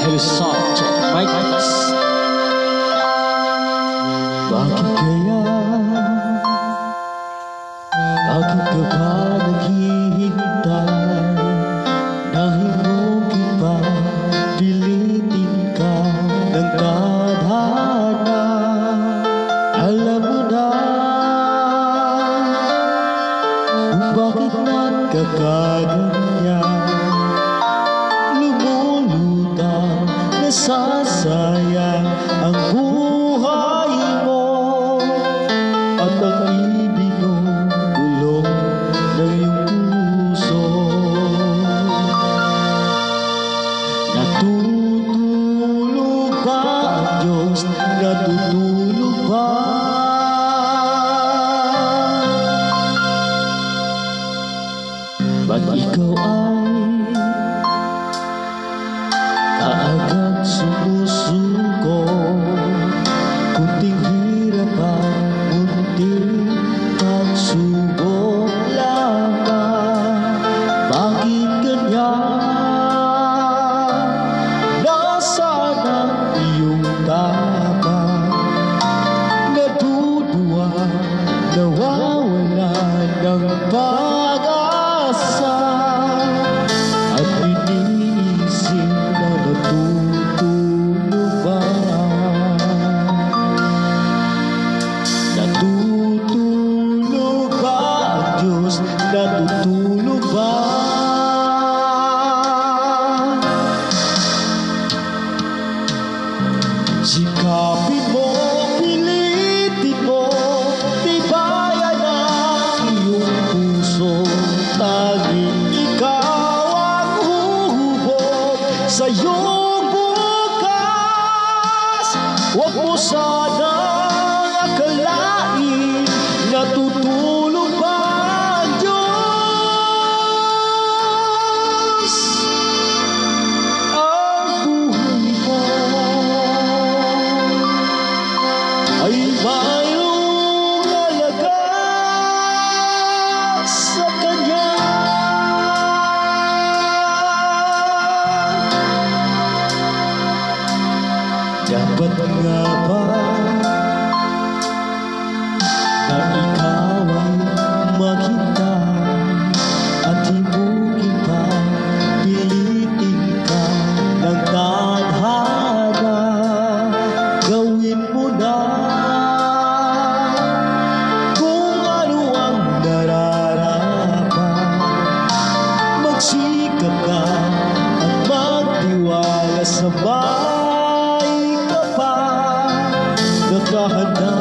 Resort Mics. Bakit kaya? Bakit ka ba naghihintay? Dahil mungkin pa pilitin ka ng tadhana. Alam mo na kung bakit nagkakaganyan. Lumulutang nasasayang ang buhay mo at ang ibig mong bulong ng iyong puso. Natutulog ba ang Diyos? Natutulog ba? Ba't ikaw ay kaagad sumusuko? Kunting hirap at munting pagsubok lamang. Bakit ganyan? Nasaan ang iyong tapang? Natutuwa, nawawalan ng pag-asa. At iniisip na natutulog ba? Natutulog ba ang Diyos? Natutulog ba? Sikapin mo, pilitin mo, tibayan ang iyong puso. Tanging ikaw ang huhubog sa iyong bukas. Huwag mo sanang akalain natutulog ba ang Diyos? Ang buhay mo ay mayroong halaga sa Kanya. Dapat nga ba na ikaw ay maghintay at himugin pa, pilitin ka ng tadhana? Gawin mo na kung ano ang nararapat. Magsikap ka at magtiwala, sabay ka pa. Nakahanda